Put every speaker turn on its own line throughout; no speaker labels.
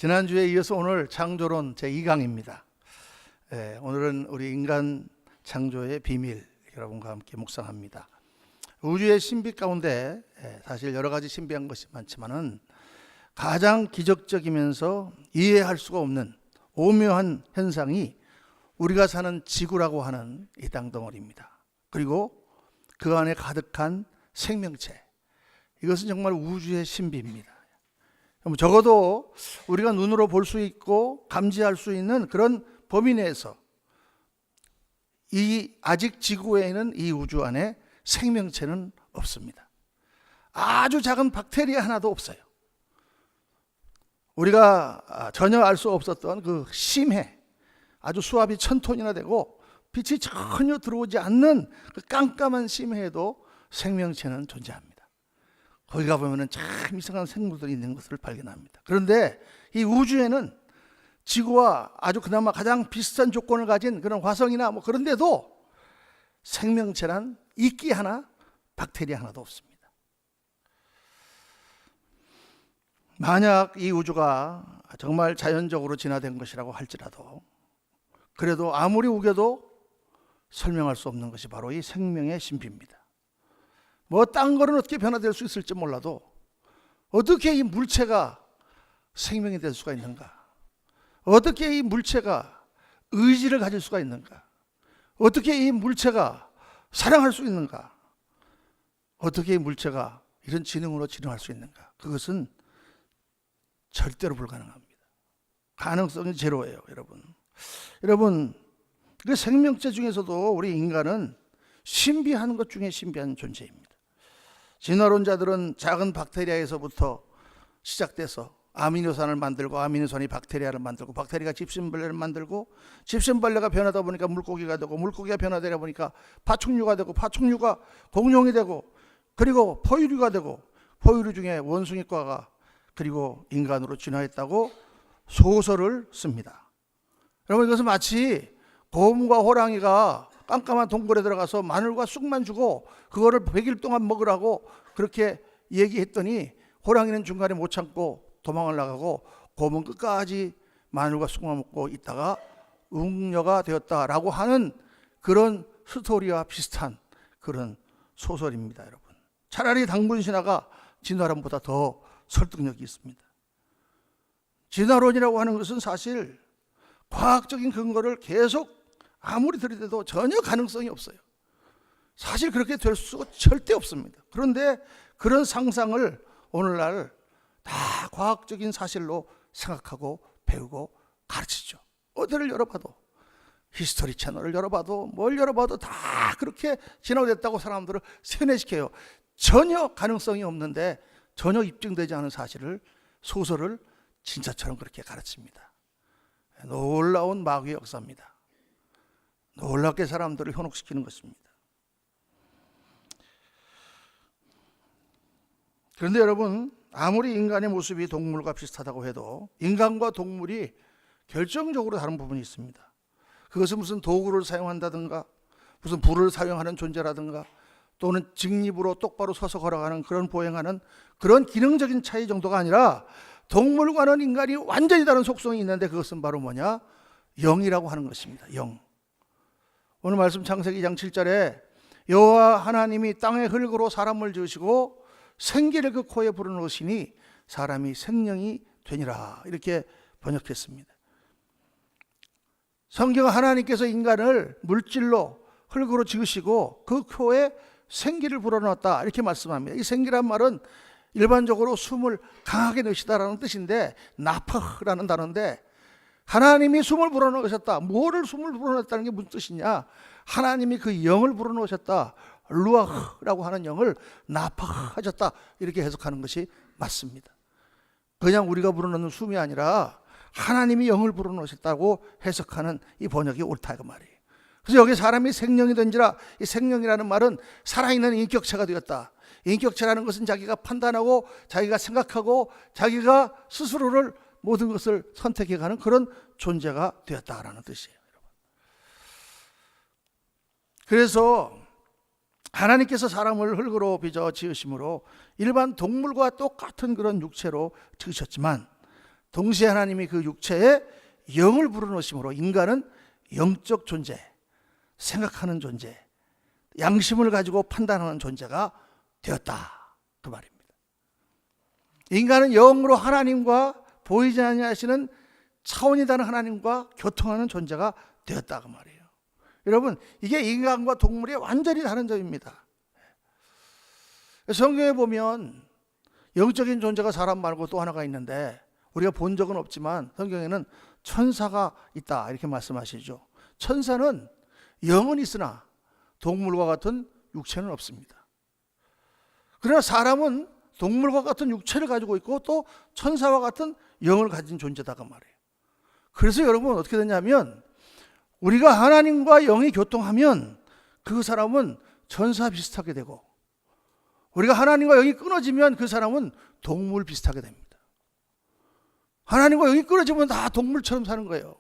지난주에 이어서 오늘 창조론 제2강입니다. 오늘은 우리 인간 창조의 비밀 여러분과 함께 묵상합니다. 우주의 신비 가운데 사실 여러 가지 신비한 것이 많지만은 가장 기적적이면서 이해할 수가 없는 오묘한 현상이 우리가 사는 지구라고 하는 이 땅덩어리입니다. 그리고 그 안에 가득한 생명체, 이것은 정말 우주의 신비입니다. 적어도 우리가 눈으로 볼 수 있고 감지할 수 있는 그런 범위 내에서 이 아직 지구에는 이 우주 안에 생명체는 없습니다. 아주 작은 박테리아 하나도 없어요. 우리가 전혀 알 수 없었던 그 심해, 아주 수압이 1000톤이나 되고 빛이 전혀 들어오지 않는 그 깜깜한 심해에도 생명체는 존재합니다. 거기 가보면 참 이상한 생물들이 있는 것을 발견합니다. 그런데 이 우주에는 지구와 아주 그나마 가장 비슷한 조건을 가진 그런 화성이나 그런데도 생명체란 이끼 하나, 박테리아 하나도 없습니다. 만약 이 우주가 정말 자연적으로 진화된 것이라고 할지라도 그래도 아무리 우겨도 설명할 수 없는 것이 바로 이 생명의 신비입니다. 딴 거는 어떻게 변화될 수 있을지 몰라도 어떻게 이 물체가 생명이 될 수가 있는가? 어떻게 이 물체가 의지를 가질 수가 있는가? 어떻게 이 물체가 사랑할 수 있는가? 어떻게 이 물체가 이런 지능으로 진화할 수 있는가? 그것은 절대로 불가능합니다. 가능성이 제로예요, 여러분, 그 생명체 중에서도 우리 인간은 신비한 것 중에 신비한 존재입니다. 진화론자들은 작은 박테리아에서부터 시작돼서 아미노산을 만들고 아미노산이 박테리아를 만들고 박테리아가 집신벌레를 만들고 집신벌레가 변하다 보니까 물고기가 되고 물고기가 변화되다 보니까 파충류가 되고 파충류가 공룡이 되고 그리고 포유류가 되고 포유류 중에 원숭이과가 그리고 인간으로 진화했다고 소설을 씁니다. 여러분, 이것은 마치 곰과 호랑이가 깜깜한 동굴에 들어가서 마늘과 쑥만 주고 그거를 100일 동안 먹으라고 그렇게 얘기했더니 호랑이는 중간에 못 참고 도망을 나가고 곰은 끝까지 마늘과 쑥만 먹고 있다가 웅녀가 되었다라고 하는 그런 스토리와 비슷한 그런 소설입니다. 여러분, 차라리 당분신화가 진화론보다 더 설득력이 있습니다. 진화론이라고 하는 것은 사실 과학적인 근거를 계속 아무리 들이대도 전혀 가능성이 없어요. 사실 그렇게 될 수가 절대 없습니다. 그런데 그런 상상을 오늘날 다 과학적인 사실로 생각하고 배우고 가르치죠. 어디를 열어봐도, 히스토리 채널을 열어봐도 뭘 열어봐도 다 그렇게 진화됐다고 사람들을 세뇌시켜요. 전혀 가능성이 없는데 전혀 입증되지 않은 사실을, 소설을 진짜처럼 그렇게 가르칩니다. 놀라운 마귀의 역사입니다. 놀랍게 사람들을 현혹시키는 것입니다. 그런데 여러분, 아무리 인간의 모습이 동물과 비슷하다고 해도 인간과 동물이 결정적으로 다른 부분이 있습니다. 그것은 무슨 도구를 사용한다든가 무슨 불을 사용하는 존재라든가 또는 직립으로 똑바로 서서 걸어가는 그런 보행하는 그런 기능적인 차이 정도가 아니라 동물과는 인간이 완전히 다른 속성이 있는데 그것은 바로 뭐냐? 영이라고 하는 것입니다. 영. 오늘 말씀 창세기 2장 7절에 여호와 하나님이 땅의 흙으로 사람을 지으시고 생기를 그 코에 불어넣으시니 사람이 생명이 되니라, 이렇게 번역했습니다. 성경은 하나님께서 인간을 물질로 흙으로 지으시고 그 코에 생기를 불어넣었다, 이렇게 말씀합니다. 이 생기란 말은 일반적으로 숨을 강하게 넣으시다라는 뜻인데 나파흐라는 단어인데 하나님이 숨을 불어넣으셨다. 뭐를 숨을 불어넣었다는 게 무슨 뜻이냐? 하나님이 그 영을 불어넣으셨다. 루아흐라고 하는 영을 나파하셨다, 이렇게 해석하는 것이 맞습니다. 그냥 우리가 불어넣는 숨이 아니라 하나님이 영을 불어넣으셨다고 해석하는 이 번역이 옳다, 그 말이에요. 그래서 여기 사람이 생명이 된지라, 이 생명이라는 말은 살아있는 인격체가 되었다. 인격체라는 것은 자기가 판단하고 자기가 생각하고 자기가 스스로를 모든 것을 선택해가는 그런 존재가 되었다라는 뜻이에요. 그래서 하나님께서 사람을 흙으로 빚어 지으심으로 일반 동물과 똑같은 그런 육체로 지으셨지만 동시에 하나님이 그 육체에 영을 불어넣으심으로 인간은 영적 존재, 생각하는 존재, 양심을 가지고 판단하는 존재가 되었다, 그 말입니다. 인간은 영으로 하나님과 보이지 아니하시는 차원이 다른 하나님과 교통하는 존재가 되었다, 그 말이에요. 여러분, 이게 인간과 동물의 완전히 다른 점입니다. 성경에 보면 영적인 존재가 사람 말고 또 하나가 있는데 우리가 본 적은 없지만 성경에는 천사가 있다, 이렇게 말씀하시죠. 천사는 영은 있으나 동물과 같은 육체는 없습니다. 그러나 사람은 동물과 같은 육체를 가지고 있고 또 천사와 같은 영을 가진 존재다, 그 말이에요. 그래서 여러분 어떻게 되냐면 우리가 하나님과 영이 교통하면 그 사람은 천사 비슷하게 되고, 우리가 하나님과 영이 끊어지면 그 사람은 동물 비슷하게 됩니다. 하나님과 영이 끊어지면 다 동물처럼 사는 거예요.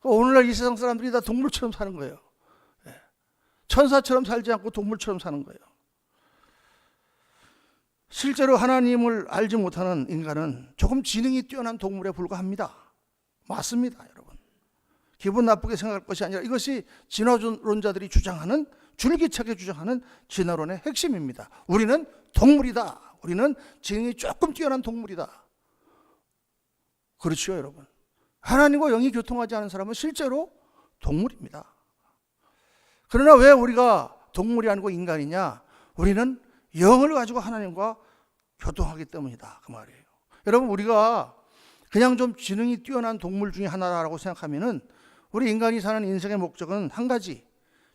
오늘날 이 세상 사람들이 다 동물처럼 사는 거예요. 천사처럼 살지 않고 동물처럼 사는 거예요. 실제로 하나님을 알지 못하는 인간은 조금 지능이 뛰어난 동물에 불과합니다. 맞습니다, 여러분. 기분 나쁘게 생각할 것이 아니라 이것이 진화론자들이 주장하는, 줄기차게 주장하는 진화론의 핵심입니다. 우리는 동물이다. 우리는 지능이 조금 뛰어난 동물이다. 그렇죠, 여러분. 하나님과 영이 교통하지 않은 사람은 실제로 동물입니다. 그러나 왜 우리가 동물이 아니고 인간이냐? 우리는 영을 가지고 하나님과 교통하기 때문이다, 그 말이에요. 여러분, 우리가 그냥 좀 지능이 뛰어난 동물 중에 하나라고 생각하면은 우리 인간이 사는 인생의 목적은 한 가지,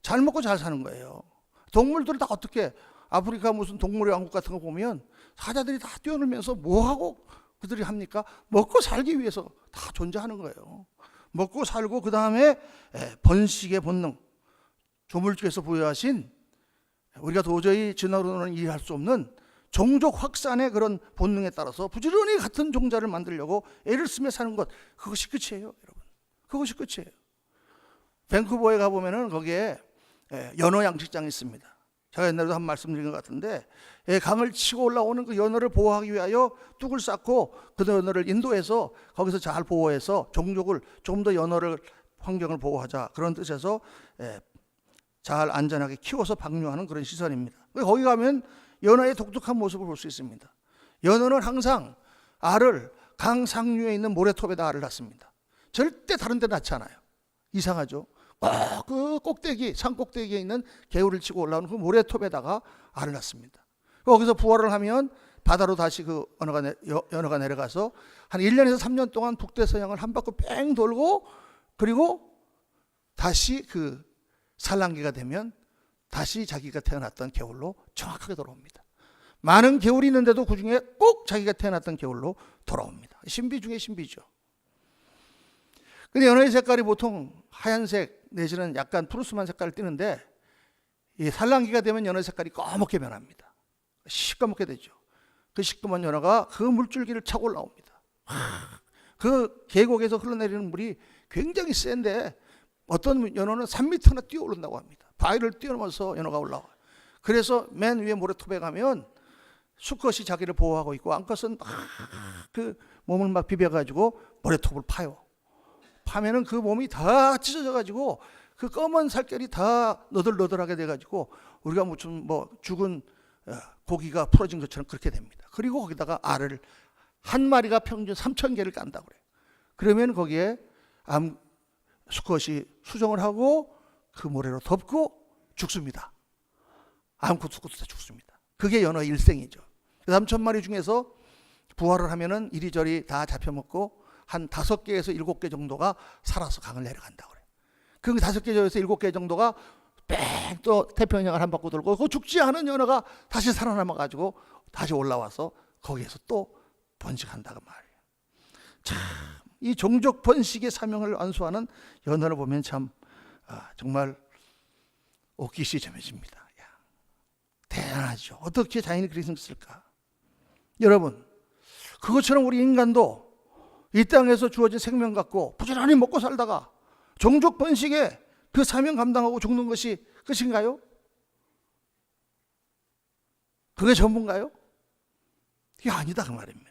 잘 먹고 잘 사는 거예요. 동물들은 다 어떻게, 아프리카 무슨 동물의 왕국 같은 거 보면 사자들이 다 뛰어놀면서 뭐하고 그들이 합니까? 먹고 살기 위해서 다 존재하는 거예요. 먹고 살고 그 다음에 번식의 본능, 조물주께서 부여하신 우리가 도저히 진화론으로는 이해할 수 없는 종족 확산의 그런 본능에 따라서 부지런히 같은 종자를 만들려고 애를 쓰며 사는 것, 그것이 끝이에요, 여러분. 그것이 끝이에요. 밴쿠버에 가보면은 거기에 연어 양식장이 있습니다. 제가 옛날에도 한 말씀 드린 것 같은데, 강을 치고 올라오는 그 연어를 보호하기 위하여 뚝을 쌓고 그 연어를 인도해서 거기서 잘 보호해서 종족을 좀 더 연어를 환경을 보호하자, 그런 뜻에서 잘 안전하게 키워서 방류하는 그런 시설입니다. 거기 가면 연어의 독특한 모습을 볼 수 있습니다. 연어는 항상 알을 강 상류에 있는 모래톱에다 알을 낳습니다. 절대 다른 데 낳지 않아요. 이상하죠? 그 꼭대기, 산 꼭대기에 있는 개울을 치고 올라오는 그 모래톱에다가 알을 낳습니다. 거기서 부화를 하면 바다로 다시 그 연어가 내려가서 한 1년에서 3년 동안 북대서양을 한 바퀴 뺑 돌고, 그리고 다시 그 산란기가 되면 다시 자기가 태어났던 개울로 정확하게 돌아옵니다. 많은 개울이 있는데도 그 중에 꼭 자기가 태어났던 개울로 돌아옵니다. 신비 중에 신비죠. 근데 연어의 색깔이 보통 하얀색 내지는 약간 푸르스름한 색깔을 띠는데, 이 산란기가 되면 연어의 색깔이 검게 변합니다. 시꺼멓게 되죠. 그 시꺼먼 연어가 그 물줄기를 차고 올라옵니다. 그 계곡에서 흘러내리는 물이 굉장히 센데 어떤 연어는 3m나 뛰어 오른다고 합니다. 바위를 뛰어넘어서 연어가 올라와요. 그래서 맨 위에 모래톱에 가면 수컷이 자기를 보호하고 있고 암컷은 막 그 몸을 막 비벼가지고 모래톱을 파요. 파면은 그 몸이 다 찢어져가지고 그 검은 살결이 다 너덜너덜하게 돼가지고 우리가 무슨 뭐 죽은 고기가 풀어진 것처럼 그렇게 됩니다. 그리고 거기다가 알을 한 마리가 평균 3,000개를 깐다고 그래요. 그러면 거기에 수컷이 수정을 하고 그 모래로 덮고 죽습니다. 암컷 수컷도 다 죽습니다. 그게 연어 일생이죠. 3,000마리 중에서 부화를 하면은 이리저리 다 잡혀먹고 한 5개에서 7개 정도가 살아서 강을 내려간다고 그래요. 그 5개에서 7개 정도가 뺑 또 태평양을 한 바퀴 돌고 그 죽지 않은 연어가 다시 살아남아가지고 다시 올라와서 거기에서 또 번식한다고 말이에요. 참, 이 종족 번식의 사명을 완수하는 연어를 보면 참 정말 옥기시점해집니다. 대단하죠. 어떻게 자연이 그리 생겼을까? 여러분, 그것처럼 우리 인간도 이 땅에서 주어진 생명 갖고 부지런히 먹고 살다가 종족 번식에 그 사명 감당하고 죽는 것이 끝인가요? 그게 전부인가요? 그게 아니다, 그 말입니다.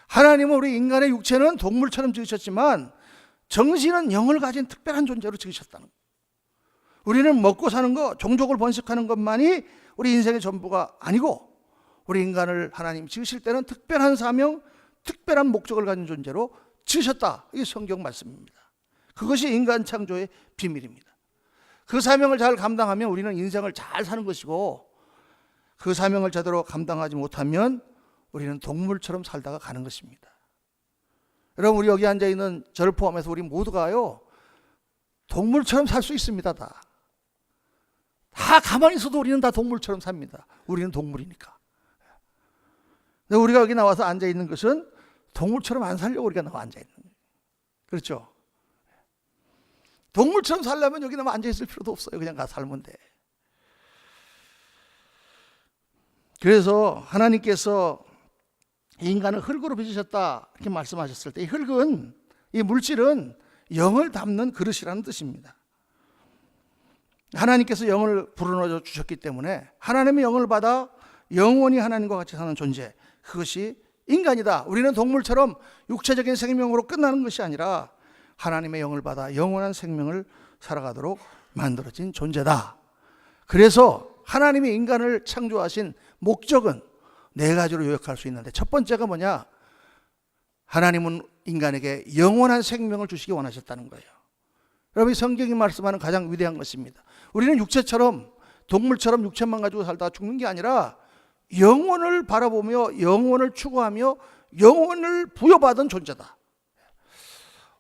하나님은 우리 인간의 육체는 동물처럼 지으셨지만 정신은 영을 가진 특별한 존재로 지으셨다는 거예요. 우리는 먹고 사는 것, 종족을 번식하는 것만이 우리 인생의 전부가 아니고 우리 인간을 하나님 지으실 때는 특별한 사명, 특별한 목적을 가진 존재로 지으셨다. 이게 성경 말씀입니다. 그것이 인간 창조의 비밀입니다. 그 사명을 잘 감당하면 우리는 인생을 잘 사는 것이고 그 사명을 제대로 감당하지 못하면 우리는 동물처럼 살다가 가는 것입니다. 여러분, 우리 여기 앉아있는 저를 포함해서 우리 모두가요 동물처럼 살 수 있습니다. 다 가만히 있어도 우리는 다 동물처럼 삽니다. 우리는 동물이니까. 근데 우리가 여기 나와서 앉아있는 것은 동물처럼 안 살려고 우리가 나와 앉아있는 거예요. 그렇죠? 동물처럼 살려면 여기 나와 앉아있을 필요도 없어요. 그냥 가서 살면 돼. 그래서 하나님께서 인간을 흙으로 빚으셨다 이렇게 말씀하셨을 때 이 흙은, 이 물질은 영을 담는 그릇이라는 뜻입니다. 하나님께서 영을 불어넣어 주셨기 때문에 하나님의 영을 받아 영원히 하나님과 같이 사는 존재, 그것이 인간이다. 우리는 동물처럼 육체적인 생명으로 끝나는 것이 아니라 하나님의 영을 받아 영원한 생명을 살아가도록 만들어진 존재다. 그래서 하나님이 인간을 창조하신 목적은 네 가지로 요약할 수 있는데, 첫 번째가 뭐냐? 하나님은 인간에게 영원한 생명을 주시기 원하셨다는 거예요. 여러분, 성경이 말씀하는 가장 위대한 것입니다. 우리는 육체처럼 동물처럼 육체만 가지고 살다가 죽는 게 아니라 영원을 바라보며 영원을 추구하며 영원을 부여받은 존재다.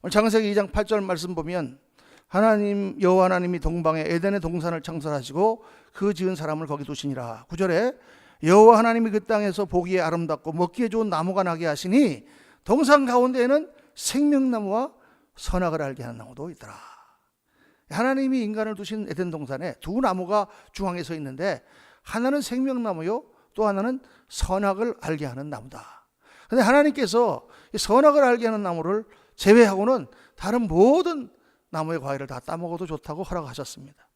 오늘 창세기 2장 8절 말씀 보면 하나님 여호와 하나님이 동방에 에덴의 동산을 창설하시고 그 지은 사람을 거기 두시니라. 9절에 여호와 하나님이 그 땅에서 보기에 아름답고 먹기에 좋은 나무가 나게 하시니 동산 가운데에는 생명나무와 선악을 알게 하는 나무도 있더라. 하나님이 인간을 두신 에덴 동산에 두 나무가 중앙에 서 있는데 하나는 생명나무요, 또 하나는 선악을 알게 하는 나무다. 그런데 하나님께서 선악을 알게 하는 나무를 제외하고는 다른 모든 나무의 과일을 다 따먹어도 좋다고 허락하셨습니다.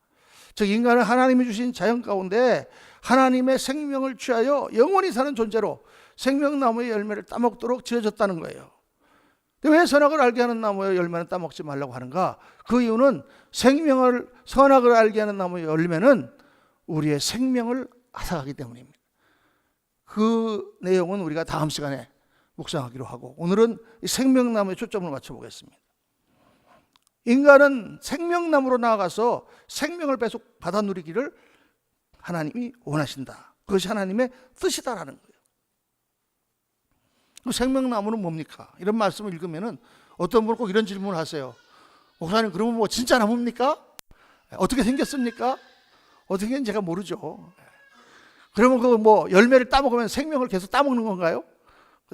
즉 인간은 하나님이 주신 자연 가운데 하나님의 생명을 취하여 영원히 사는 존재로 생명나무의 열매를 따먹도록 지어졌다는 거예요. 근데 왜 선악을 알게 하는 나무의 열매는 따먹지 말라고 하는가? 그 이유는 선악을 알게 하는 나무의 열매는 우리의 생명을 앗아가기 때문입니다. 그 내용은 우리가 다음 시간에 묵상하기로 하고, 오늘은 이 생명나무에 초점을 맞춰보겠습니다. 인간은 생명나무로 나아가서 생명을 계속 받아 누리기를 하나님이 원하신다. 그것이 하나님의 뜻이다라는 거예요. 그 생명나무는 뭡니까? 이런 말씀을 읽으면 어떤 분은 꼭 이런 질문을 하세요. 목사님, 그러면 뭐 진짜 나무입니까? 어떻게 생겼습니까? 어떻게 생겼는지 제가 모르죠. 그러면 그 뭐 열매를 따먹으면 생명을 계속 따먹는 건가요?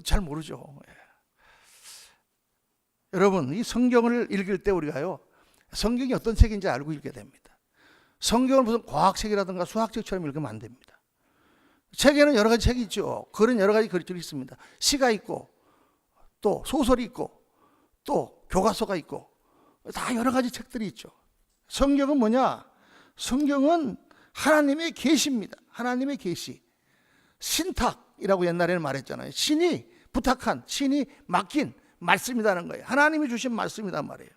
잘 모르죠. 여러분, 이 성경을 읽을 때 우리가요, 성경이 어떤 책인지 알고 읽게 됩니다. 성경을 무슨 과학책이라든가 수학책처럼 읽으면 안 됩니다. 책에는 여러 가지 책이 있죠. 글은 여러 가지 글들이 있습니다. 시가 있고 또 소설이 있고 또 교과서가 있고 다 여러 가지 책들이 있죠. 성경은 뭐냐? 성경은 하나님의 계시입니다. 하나님의 계시. 신탁이라고 옛날에는 말했잖아요. 신이 부탁한, 신이 맡긴 말씀이라는 거예요. 하나님이 주신 말씀이란 말이에요.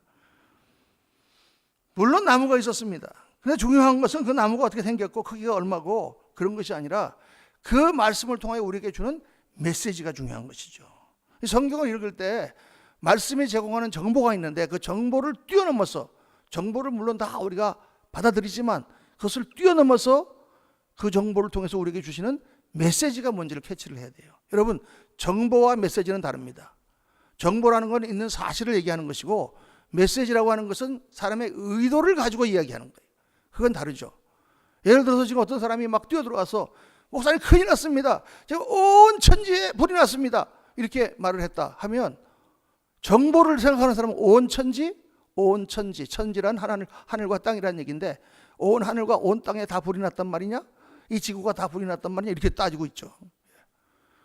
물론 나무가 있었습니다. 근데 중요한 것은 그 나무가 어떻게 생겼고 크기가 얼마고 그런 것이 아니라 그 말씀을 통하여 우리에게 주는 메시지가 중요한 것이죠. 성경을 읽을 때 말씀이 제공하는 정보가 있는데 그 정보를 뛰어넘어서, 정보를 물론 다 우리가 받아들이지만 그것을 뛰어넘어서 그 정보를 통해서 우리에게 주시는 메시지가 뭔지를 캐치를 해야 돼요. 여러분, 정보와 메시지는 다릅니다. 정보라는 건 있는 사실을 얘기하는 것이고 메시지라고 하는 것은 사람의 의도를 가지고 이야기하는 거예요. 그건 다르죠. 예를 들어서 지금 어떤 사람이 막 뛰어들어와서 목사님 큰일 났습니다. 제가 온 천지에 불이 났습니다. 이렇게 말을 했다 하면 정보를 생각하는 사람은 온 천지, 천지란 하늘과 땅이라는 얘기인데 온 하늘과 온 땅에 다 불이 났단 말이냐? 이 지구가 다 불이 났단 말이냐? 이렇게 따지고 있죠.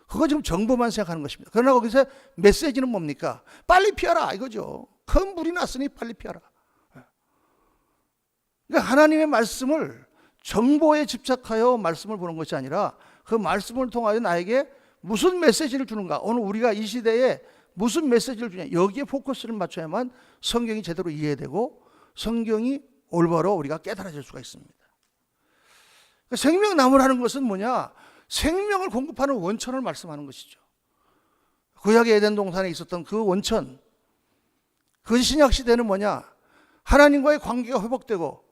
그거 지금 정보만 생각하는 것입니다. 그러나 거기서 메시지는 뭡니까? 빨리 피하라 이거죠. 큰 불이 났으니 빨리 피하라. 그러니까 하나님의 말씀을 정보에 집착하여 말씀을 보는 것이 아니라 그 말씀을 통하여 나에게 무슨 메시지를 주는가? 오늘 우리가 이 시대에 무슨 메시지를 주냐? 여기에 포커스를 맞춰야만 성경이 제대로 이해되고 성경이 올바로 우리가 깨달아질 수가 있습니다. 생명나무라는 것은 뭐냐? 생명을 공급하는 원천을 말씀하는 것이죠. 구약의 에덴 동산에 있었던 그 원천, 그 신약 시대는 뭐냐? 하나님과의 관계가 회복되고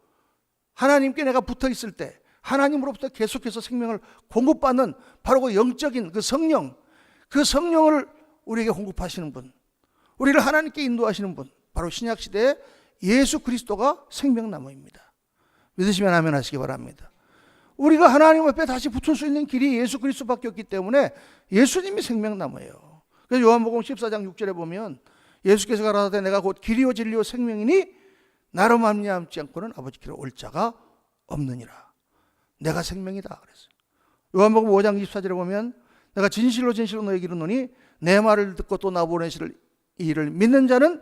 하나님께 내가 붙어 있을 때 하나님으로부터 계속해서 생명을 공급받는 바로 그 영적인 그 성령, 그 성령을 우리에게 공급하시는 분, 우리를 하나님께 인도하시는 분, 바로 신약 시대의 예수 그리스도가 생명나무입니다. 믿으시면 아멘 하시기 바랍니다. 우리가 하나님 앞에 다시 붙을 수 있는 길이 예수 그리스도밖에 없기 때문에 예수님이 생명나무예요. 그래서 요한복음 14장 6절에 보면 예수께서 가라사대 내가 곧 길이요 진리요 생명이니 나로 말미암지 않고는 아버지께로 올 자가 없느니라. 내가 생명이다 그랬어요. 요한복음 5장 24절에 보면 내가 진실로 진실로 너에게 이르노니 내 말을 듣고 또 나 보내실 이를 믿는 자는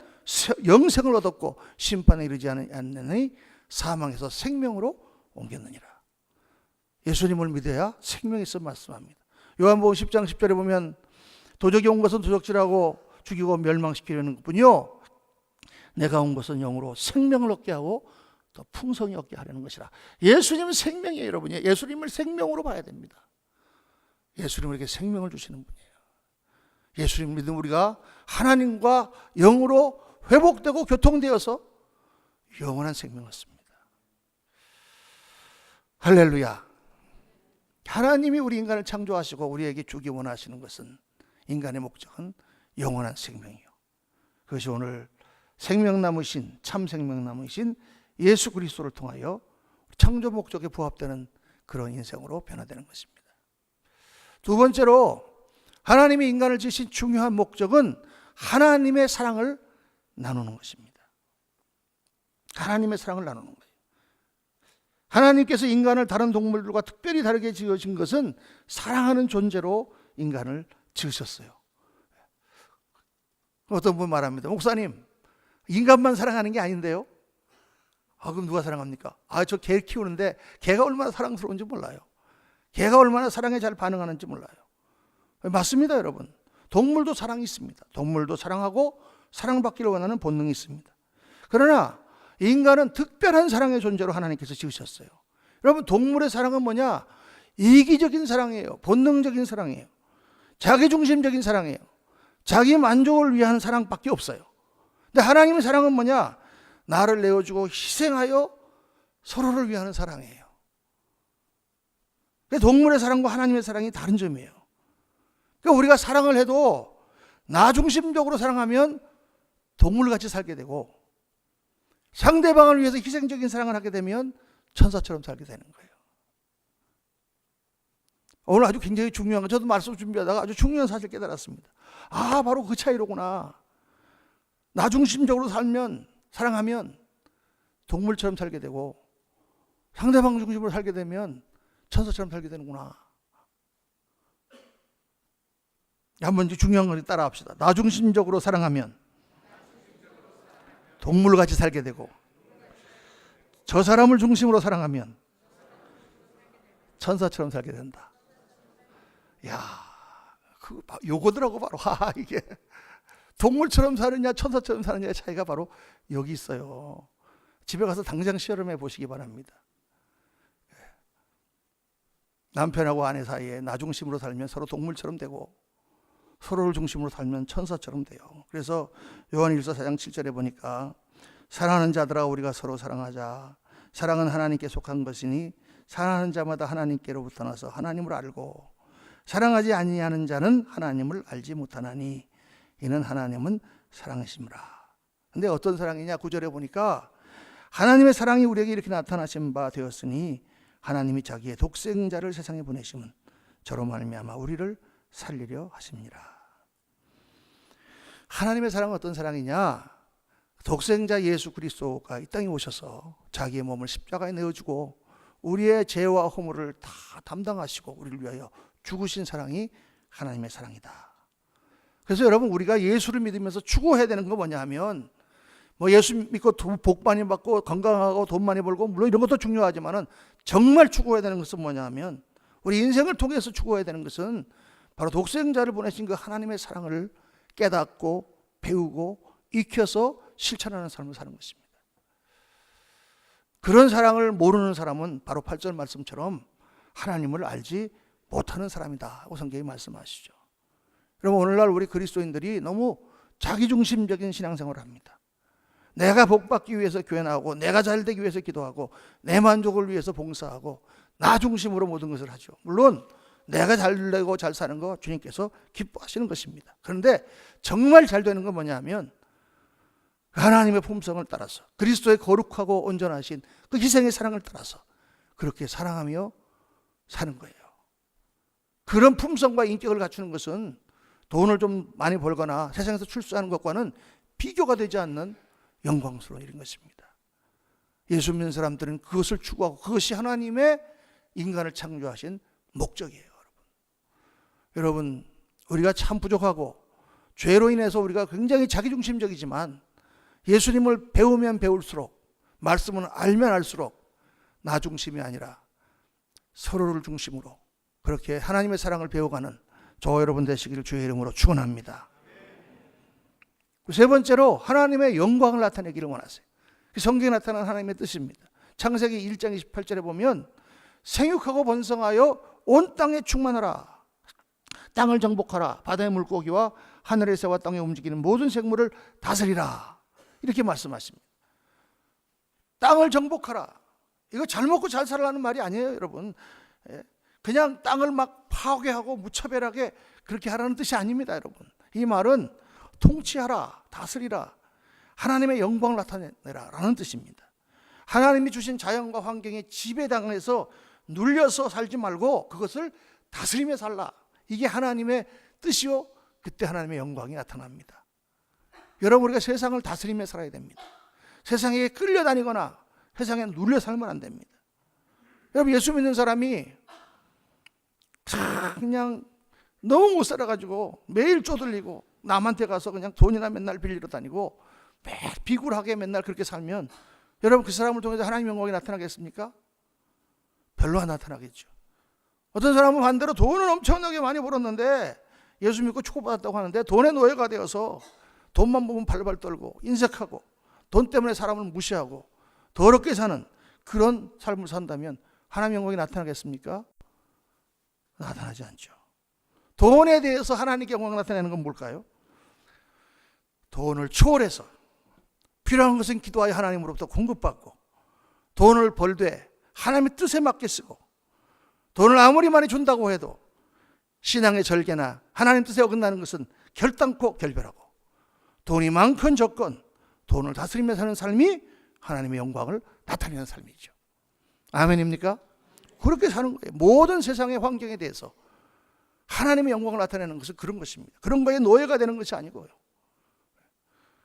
영생을 얻었고 심판에 이르지 않느니 사망에서 생명으로 옮겼느니라. 예수님을 믿어야 생명이 있어 말씀합니다. 요한복음 10장 10절에 보면 도적이 온 것은 도적질하고 죽이고 멸망시키려는 것뿐이요 내가 온 것은 영으로 생명을 얻게 하고 더 풍성히 얻게 하려는 것이라. 예수님은 생명이에요, 여러분. 예수님을 생명으로 봐야 됩니다. 예수님은 이렇게 생명을 주시는 분이에요. 예수님을 믿으면 우리가 하나님과 영으로 회복되고 교통되어서 영원한 생명을 얻습니다. 할렐루야. 하나님이 우리 인간을 창조하시고 우리에게 주기 원하시는 것은 인간의 목적은 영원한 생명이요. 그것이 오늘 생명나무신 참 생명나무신 예수 그리스도를 통하여 창조 목적에 부합되는 그런 인생으로 변화되는 것입니다. 두 번째로 하나님이 인간을 지으신 중요한 목적은 하나님의 사랑을 나누는 것입니다. 하나님의 사랑을 나누는 거예요. 하나님께서 인간을 다른 동물들과 특별히 다르게 지으신 것은 사랑하는 존재로 인간을 지으셨어요. 어떤 분 말합니다. 목사님, 인간만 사랑하는 게 아닌데요? 그럼 누가 사랑합니까? 저 개 키우는데 개가 얼마나 사랑스러운지 몰라요. 개가 얼마나 사랑에 잘 반응하는지 몰라요. 맞습니다, 여러분. 동물도 사랑이 있습니다. 동물도 사랑하고 사랑받기를 원하는 본능이 있습니다. 그러나 인간은 특별한 사랑의 존재로 하나님께서 지으셨어요. 여러분, 동물의 사랑은 뭐냐? 이기적인 사랑이에요. 본능적인 사랑이에요. 자기중심적인 사랑이에요. 자기 만족을 위한 사랑밖에 없어요. 근데 하나님의 사랑은 뭐냐? 나를 내어주고 희생하여 서로를 위하는 사랑이에요. 동물의 사랑과 하나님의 사랑이 다른 점이에요. 그러니까 우리가 사랑을 해도 나 중심적으로 사랑하면 동물같이 살게 되고 상대방을 위해서 희생적인 사랑을 하게 되면 천사처럼 살게 되는 거예요. 오늘 아주 굉장히 중요한 거, 저도 말씀 준비하다가 아주 중요한 사실을 깨달았습니다. 바로 그 차이로구나. 나 중심적으로 살면, 사랑하면 동물처럼 살게 되고 상대방 중심으로 살게 되면 천사처럼 살게 되는구나. 한번 중요한 걸 따라 합시다. 나 중심적으로 사랑하면 동물같이 살게 되고 저 사람을 중심으로 사랑하면 천사처럼 살게 된다. 요거더라고 바로. 이게 동물처럼 사느냐 천사처럼 사느냐의 차이가 바로 여기 있어요. 집에 가서 당장 실험해 보시기 바랍니다. 남편하고 아내 사이에 나 중심으로 살면 서로 동물처럼 되고 서로를 중심으로 살면 천사처럼 돼요. 그래서 요한일서 4장 7절에 보니까 사랑하는 자들아 우리가 서로 사랑하자. 사랑은 하나님께 속한 것이니 사랑하는 자마다 하나님께로부터 나서 하나님을 알고 사랑하지 아니하는 자는 하나님을 알지 못하나니 이는 하나님은 사랑이시므라. 근데 어떤 사랑이냐? 9절에 보니까 하나님의 사랑이 우리에게 이렇게 나타나신 바 되었으니 하나님이 자기의 독생자를 세상에 보내심은 저로 말미암아 우리를 살리려 하십니다. 하나님의 사랑은 어떤 사랑이냐? 독생자 예수 그리스도가 이 땅에 오셔서 자기의 몸을 십자가에 내어주고 우리의 죄와 허물을 다 담당하시고 우리를 위하여 죽으신 사랑이 하나님의 사랑이다. 그래서 여러분, 우리가 예수를 믿으면서 추구해야 되는 건 뭐냐 하면 예수 믿고 복 많이 받고 건강하고 돈 많이 벌고 물론 이런 것도 중요하지만은 정말 추구해야 되는 것은 뭐냐 하면 우리 인생을 통해서 추구해야 되는 것은 바로 독생자를 보내신 그 하나님의 사랑을 깨닫고 배우고 익혀서 실천하는 삶을 사는 것입니다. 그런 사랑을 모르는 사람은 바로 8절 말씀처럼 하나님을 알지 못하는 사람이다 고 성경이 말씀하시죠. 여러분, 오늘날 우리 그리스도인들이 너무 자기중심적인 신앙생활을 합니다. 내가 복받기 위해서 교회 나오고, 내가 잘되기 위해서 기도하고, 내 만족을 위해서 봉사하고, 나 중심으로 모든 것을 하죠. 물론 내가 잘되고 잘 사는 거 주님께서 기뻐하시는 것입니다. 그런데 정말 잘 되는 건 뭐냐면 하나님의 품성을 따라서, 그리스도의 거룩하고 온전하신 그 희생의 사랑을 따라서 그렇게 사랑하며 사는 거예요. 그런 품성과 인격을 갖추는 것은 돈을 좀 많이 벌거나 세상에서 출세하는 것과는 비교가 되지 않는 영광스러운 일인 것입니다. 예수 믿는 사람들은 그것을 추구하고, 그것이 하나님의 인간을 창조하신 목적이에요. 여러분, 우리가 참 부족하고 죄로 인해서 우리가 굉장히 자기중심적이지만 예수님을 배우면 배울수록, 말씀을 알면 알수록 나 중심이 아니라 서로를 중심으로 그렇게 하나님의 사랑을 배워가는 저와 여러분 되시기를 주의 이름으로 축원합니다. 세 번째로 하나님의 영광을 나타내기를 원하세요. 성경에 나타난 하나님의 뜻입니다. 창세기 1장 28절에 보면 생육하고 번성하여 온 땅에 충만하라, 땅을 정복하라, 바다의 물고기와 하늘의 새와 땅에 움직이는 모든 생물을 다스리라, 이렇게 말씀하십니다. 땅을 정복하라, 이거 잘 먹고 잘 살라는 말이 아니에요, 여러분. 그냥 땅을 막 파괴하고 무차별하게 그렇게 하라는 뜻이 아닙니다, 여러분. 이 말은 통치하라, 다스리라, 하나님의 영광을 나타내라 라는 뜻입니다. 하나님이 주신 자연과 환경에 지배당해서 눌려서 살지 말고 그것을 다스리며 살라, 이게 하나님의 뜻이요, 그때 하나님의 영광이 나타납니다. 여러분, 우리가 세상을 다스리며 살아야 됩니다. 세상에 끌려다니거나 세상에 눌려 살면 안 됩니다. 여러분, 예수 믿는 사람이 그냥 너무 못 살아가지고 매일 쪼들리고 남한테 가서 그냥 돈이나 맨날 빌리러 다니고 매일 비굴하게 맨날 그렇게 살면 여러분, 그 사람을 통해서 하나님의 영광이 나타나겠습니까? 별로 안 나타나겠죠. 어떤 사람은 반대로 돈을 엄청나게 많이 벌었는데 예수 믿고 축복받았다고 하는데 돈의 노예가 되어서 돈만 보면 발발 떨고 인색하고 돈 때문에 사람을 무시하고 더럽게 사는 그런 삶을 산다면 하나님의 영광이 나타나겠습니까? 나타나지 않죠. 돈에 대해서 하나님께 영광을 나타내는 건 뭘까요? 돈을 초월해서 필요한 것은 기도하여 하나님으로부터 공급받고, 돈을 벌되 하나님의 뜻에 맞게 쓰고, 돈을 아무리 많이 준다고 해도 신앙의 절개나 하나님 뜻에 어긋나는 것은 결단코 결별하고, 돈이 많건 적건 돈을 다스리며 사는 삶이 하나님의 영광을 나타내는 삶이죠. 아멘입니까? 그렇게 사는 거예요. 모든 세상의 환경에 대해서 하나님의 영광을 나타내는 것은 그런 것입니다. 그런 거에 노예가 되는 것이 아니고요.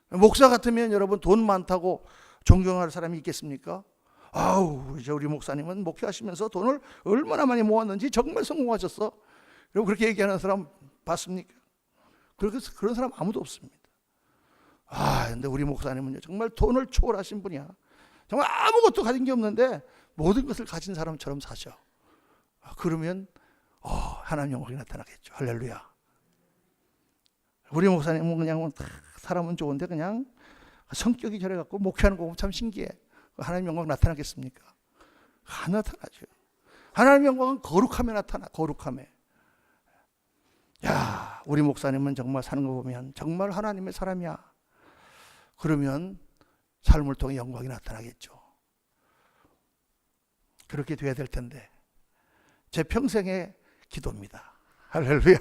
목사 같으면 여러분, 돈 많다고 존경할 사람이 있겠습니까? 아우, 우리 목사님은 목회하시면서 돈을 얼마나 많이 모았는지 정말 성공하셨어. 여러분, 그렇게 얘기하는 사람 봤습니까? 그런 사람 아무도 없습니다. 근데 우리 목사님은요, 정말 돈을 초월하신 분이야. 정말 아무것도 가진 게 없는데 모든 것을 가진 사람처럼 사셔. 그러면 하나님 영광이 나타나겠죠. 할렐루야. 우리 목사님은 그냥 사람은 좋은데 그냥 성격이 저래갖고 목회하는 거 보면 참 신기해. 하나님 영광 나타나겠습니까? 안 나타나죠. 하나님 영광은 거룩함에 나타나. 거룩함에. 야, 우리 목사님은 정말 사는 거 보면 정말 하나님의 사람이야. 그러면 삶을 통해 영광이 나타나겠죠. 그렇게 돼야 될 텐데 제 평생의 기도입니다. 할렐루야.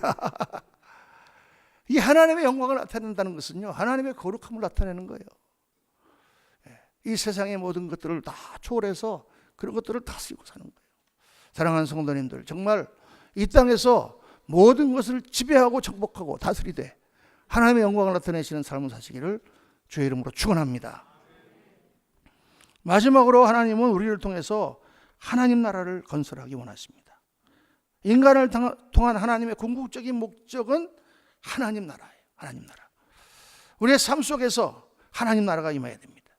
이 하나님의 영광을 나타낸다는 것은요, 하나님의 거룩함을 나타내는 거예요. 이 세상의 모든 것들을 다 초월해서 그런 것들을 다스리고 사는 거예요. 사랑하는 성도님들, 정말 이 땅에서 모든 것을 지배하고 정복하고 다스리되 하나님의 영광을 나타내시는 삶을 사시기를 주의 이름으로 축원합니다. 마지막으로 하나님은 우리를 통해서 하나님 나라를 건설하기 원하십니다. 인간을 통한 하나님의 궁극적인 목적은 하나님 나라예요. 하나님 나라. 우리의 삶 속에서 하나님 나라가 임해야 됩니다.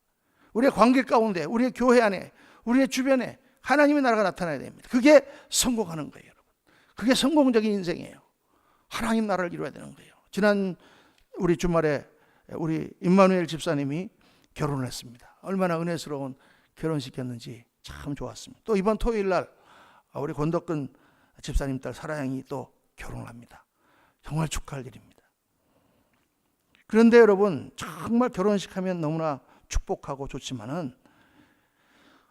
우리의 관계 가운데, 우리의 교회 안에, 우리의 주변에 하나님의 나라가 나타나야 됩니다. 그게 성공하는 거예요, 여러분. 그게 성공적인 인생이에요. 하나님 나라를 이루어야 되는 거예요. 지난 우리 주말에 우리 임마누엘 집사님이 결혼을 했습니다. 얼마나 은혜스러운 결혼식이었는지 참 좋았습니다. 또 이번 토요일 날 우리 권덕근 집사님 딸 사라양이 또 결혼을 합니다. 정말 축하할 일입니다. 그런데 여러분, 정말 결혼식 하면 너무나 축복하고 좋지만은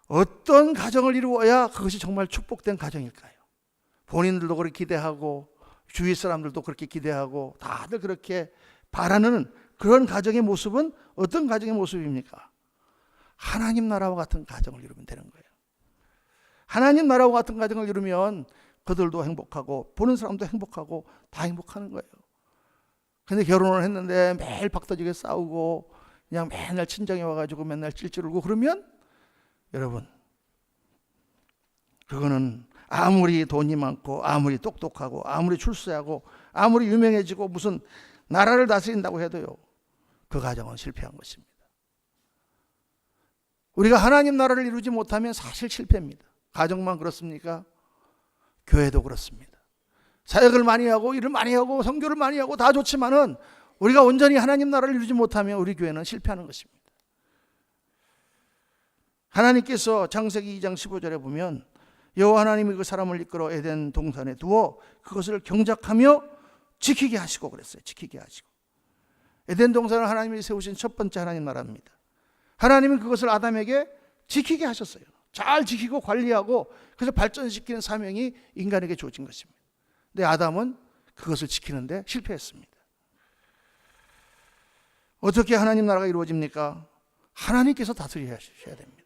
어떤 가정을 이루어야 그것이 정말 축복된 가정일까요? 본인들도 그렇게 기대하고 주위 사람들도 그렇게 기대하고 다들 그렇게 바라는 그런 가정의 모습은 어떤 가정의 모습입니까? 하나님 나라와 같은 가정을 이루면 되는 거예요. 하나님 나라와 같은 가정을 이루면 그들도 행복하고 보는 사람도 행복하고 다 행복하는 거예요. 근데 결혼을 했는데 매일 박터지게 싸우고 그냥 맨날 친정에 와가지고 맨날 찔찔 울고 그러면 여러분, 그거는 아무리 돈이 많고 아무리 똑똑하고 아무리 출세하고 아무리 유명해지고 무슨 나라를 다스린다고 해도요, 그 가정은 실패한 것입니다. 우리가 하나님 나라를 이루지 못하면 사실 실패입니다. 가정만 그렇습니까? 교회도 그렇습니다. 사역을 많이 하고 일을 많이 하고 선교를 많이 하고 다 좋지만은 우리가 온전히 하나님 나라를 이루지 못하면 우리 교회는 실패하는 것입니다. 하나님께서 창세기 2장 15절에 보면 여호와 하나님이 그 사람을 이끌어 에덴 동산에 두어 그것을 경작하며 지키게 하시고 그랬어요. 지키게 하시고. 에덴 동산을 하나님이 세우신 첫 번째 하나님 나라입니다. 하나님은 그것을 아담에게 지키게 하셨어요. 잘 지키고 관리하고 그래서 발전시키는 사명이 인간에게 주어진 것입니다. 근데 아담은 그것을 지키는데 실패했습니다. 어떻게 하나님 나라가 이루어집니까? 하나님께서 다스려야 됩니다.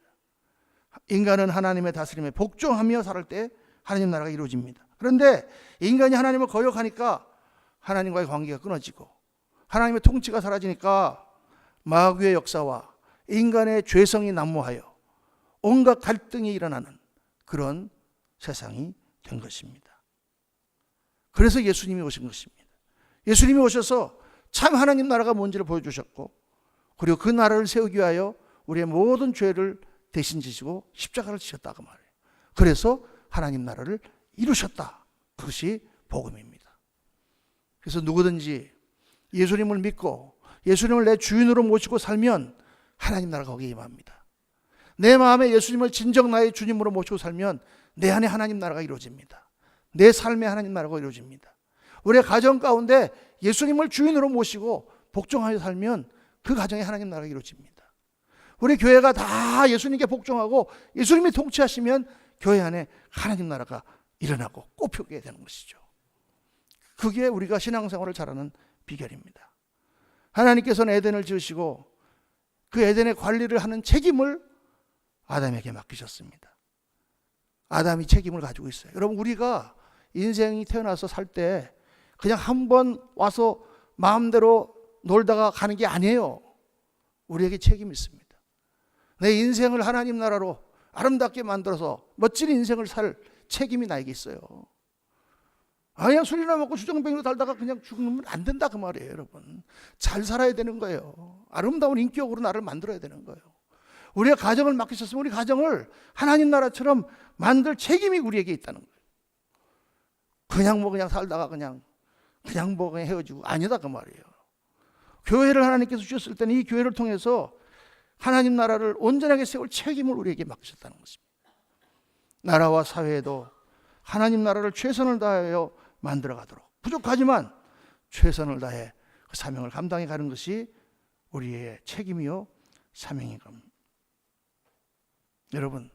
인간은 하나님의 다스림에 복종하며 살을 때 하나님 나라가 이루어집니다. 그런데 인간이 하나님을 거역하니까 하나님과의 관계가 끊어지고 하나님의 통치가 사라지니까 마귀의 역사와 인간의 죄성이 난무하여 온갖 갈등이 일어나는 그런 세상이 된 것입니다. 그래서 예수님이 오신 것입니다. 예수님이 오셔서 참 하나님 나라가 뭔지를 보여주셨고 그리고 그 나라를 세우기 위하여 우리의 모든 죄를 대신 지시고 십자가를 지셨다고 말해요. 그래서 하나님 나라를 이루셨다. 그것이 복음입니다. 그래서 누구든지 예수님을 믿고 예수님을 내 주인으로 모시고 살면 하나님 나라가 거기에 임합니다. 내 마음에 예수님을 진정 나의 주님으로 모시고 살면 내 안에 하나님 나라가 이루어집니다. 내 삶에 하나님 나라가 이루어집니다. 우리의 가정 가운데 예수님을 주인으로 모시고 복종하여 살면 그 가정에 하나님 나라가 이루어집니다. 우리 교회가 다 예수님께 복종하고 예수님이 통치하시면 교회 안에 하나님 나라가 일어나고 꽃피우게 되는 것이죠. 그게 우리가 신앙생활을 잘하는 비결입니다. 하나님께서는 에덴을 지으시고 그 에덴의 관리를 하는 책임을 아담에게 맡기셨습니다. 아담이 책임을 가지고 있어요. 여러분, 우리가 인생이 태어나서 살 때 그냥 한번 와서 마음대로 놀다가 가는 게 아니에요. 우리에게 책임이 있습니다. 내 인생을 하나님 나라로 아름답게 만들어서 멋진 인생을 살 책임이 나에게 있어요. 그냥 술이나 먹고 주정뱅이로 살다가 그냥 죽으면 안 된다 그 말이에요. 여러분, 잘 살아야 되는 거예요. 아름다운 인격으로 나를 만들어야 되는 거예요. 우리가 가정을 맡기셨으면 우리 가정을 하나님 나라처럼 만들 책임이 우리에게 있다는 거예요. 그냥 살다가 그냥 헤어지고 아니다 그 말이에요. 교회를 하나님께서 주셨을 때는 이 교회를 통해서 하나님 나라를 온전하게 세울 책임을 우리에게 맡기셨다는 것입니다. 나라와 사회에도 하나님 나라를 최선을 다하여 만들어 가도록, 부족하지만 최선을 다해 그 사명을 감당해 가는 것이 우리의 책임이요 사명인 겁니다. 여러분,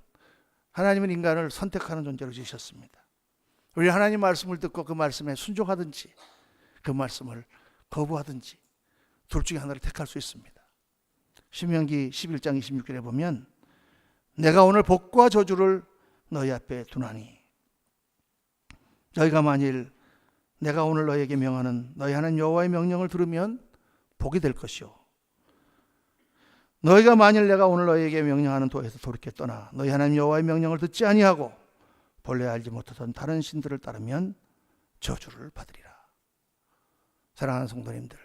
하나님은 인간을 선택하는 존재로 지으셨습니다. 우리 하나님 말씀을 듣고 그 말씀에 순종하든지 그 말씀을 거부하든지 둘 중에 하나를 택할 수 있습니다. 신명기 11장 26절에 보면 내가 오늘 복과 저주를 너희 앞에 두나니 너희가 만일 내가 오늘 너희에게 명하는 너희 하나님 여호와의 명령을 들으면 복이 될 것이요 너희가 만일 내가 오늘 너희에게 명령하는 도에서 돌이켜 떠나 너희 하나님 여호와의 명령을 듣지 아니하고 본래 알지 못하던 다른 신들을 따르면 저주를 받으리라. 사랑하는 성도님들,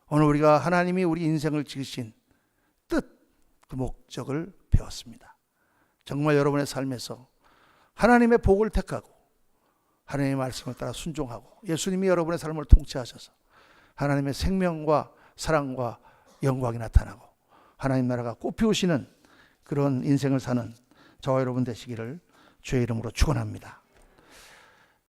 오늘 우리가 하나님이 우리 인생을 지으신 뜻, 그 목적을 배웠습니다. 정말 여러분의 삶에서 하나님의 복을 택하고 하나님의 말씀을 따라 순종하고 예수님이 여러분의 삶을 통치하셔서 하나님의 생명과 사랑과 영광이 나타나고 하나님 나라가 꽃피우시는 그런 인생을 사는 저와 여러분 되시기를 주의 이름으로 축원합니다.